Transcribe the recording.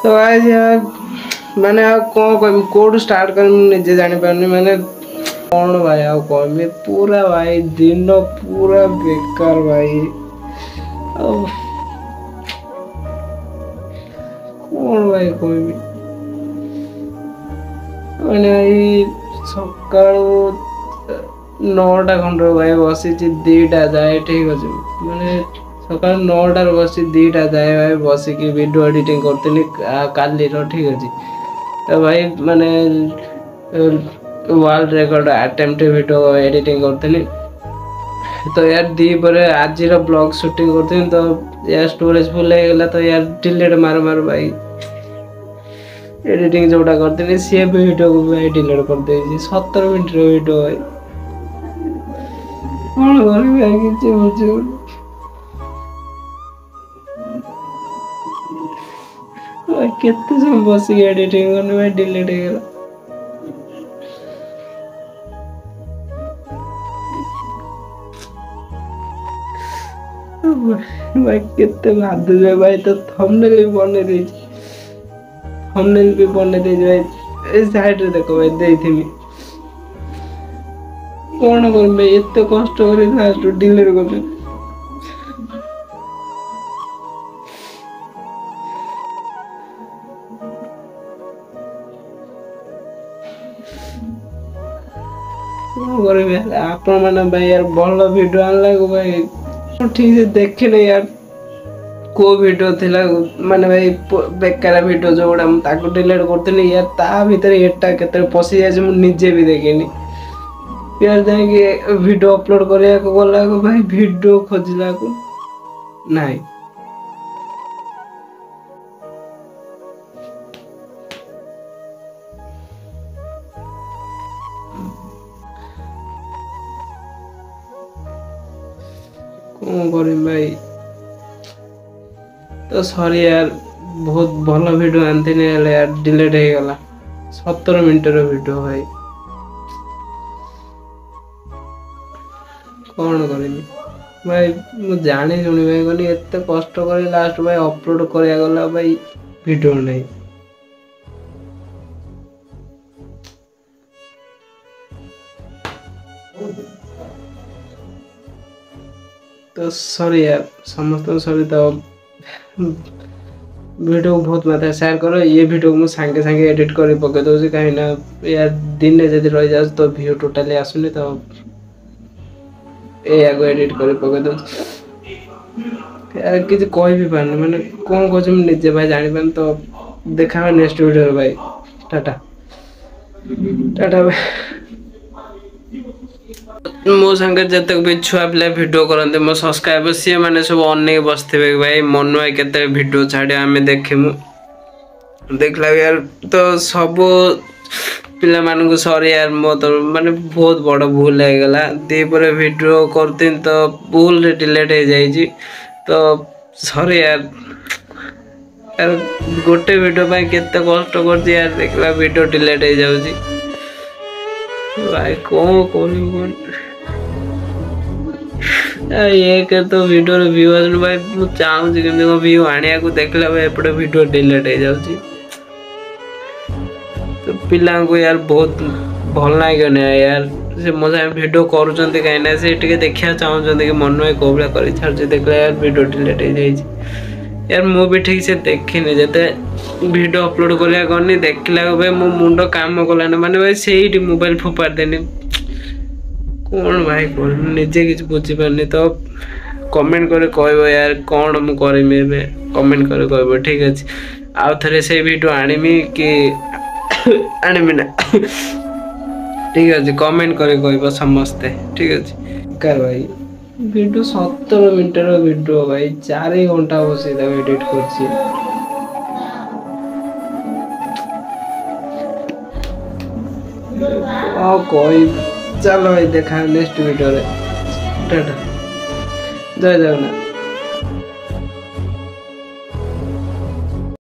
तो आज यार मैंने कौन कह कौट स्टार्ट कर निजे जानी पारनी मैंने कौन भाई आ कहमी पूरा भाई दिन पूरा बेकार भाई कौन भाई कहमी मैंने भाई सका 9टा खंड भाई बसी 2टा जाए ठीक अच्छे मैंने सका 9टार बसी 2टा जाए भाई बसिक वीडियो एडिटिंग करते काली ठीक अच्छे तो भाई मैंने world record attempt video editing करते तो यार दी पर आज ब्लॉग शूटिंग करते तो यार स्टोरेज फुल हो गला तो यार डिलीट मार मार भाई एडिटिंग जोटा करते सी वीडियो को भाई डिलीट कर दे 17 मिनट वीडियो भाई कौन भाई किसी बुझे केते सब बस एडिटिंग करने भाई डिलीट हो गला भाई केते भादु जे भाई तो थंबनेल भी बने दे थंबनेल भी बने दे भाई ए साइड रे देखो भाई देइथिमी कोन कर भाई एते कष्ट करे लास्ट डिलीट कर आपण मैंने भाई यार भल वीडियो आनला को भाई ठीक से देखे नहीं यार को वीडियो थिला माने भाई बेकार वीडियो जो गुड़ा ताको डिलीट करते नहीं यार ता भीतर एटा केते पसी जाय मु निजे भी देखिनी यार जाय कि वीडियो अपलोड करिया को गला को भाई वीडियो खोजला को नहीं कौन करी भाई तो सॉरी यार बहुत भल वीडियो आनती यार डिलीट हो गला 17 मिनट वीडियो भाई कौन करें भाई मु जानी शुणी भाई कहनी एत कष्ट कर लास्ट भाई अपलोड करा गला भाई वीडियो नहीं तो सॉरी यार समस्त सॉरी तो वीडियो बहुत मात्रा शेयर करो ये वीडियो को सांगे सांगे एडिट कर पके दो कहीं ना यार दिन में जब रही जाए तो व्यू टोटाली आसुनी तो ये आगो एडिट कर पके दो यार किसी कह भी पारनी मैंने कौन कह निजे भाई जानी पान तो देखा नेक्स्ट वीडियो भाई टाटा टाटा भाई मो संगे जतक भी छुआ पिला वीडियो करते मो सब्सक्राइबर सी मैंने सब अनेक बसते भाई मन भाई के वीडियो छाड़े आम देखमु देखला यार तो सब पिला मान सॉरी यार मो तो माने बहुत बड़ भूल हो गला दीपर वीडियो करते तो भूल रे डिलीट हो जाई तो सॉरी यार यार गोटे वीडियो पे केते कष्ट कर यार देखला वीडियो डिलीट हो जाउची भाई कौन कौन ये के तो वीडियो व्यू आस भाई मु चाहूँ कि व्यू आने को देखला भाई एपटे वीडियो डिलीट हो जाउची तो पिला को यार बहुत भल लगे यार से मो साथ वीडियो करूँ कहीं से देखा चाहते कि मन में कौ भाया कर छाड़ी देखला यार वीडियो डिलीट हो जाए यार मु भी ठीक से देखनी जते वीडियो अपलोड करिया करनी देखला भाई मो मुंड काम कलानी माने भाई से मोबाइल फोपाड़ देनी कौन भाई कौन निजे किसी बुझी पारनी तो कमेंट करे कहबो यार कौन मु करमी एबे कमेंट करे कहबो ठीक अछि आउ थरे से वीडियो आनिमी कि आनिमी ना ठीक अछि कमेंट करे कहबो समस्ते ठीक अछि का भाई वीडियो 17 मिनट वीडियो भाई 4 घंटा बसी एडिट करछि कोई चलो भाई देखा नेक्स्ट वीडियो रे टाटा जय जगन्नाथ।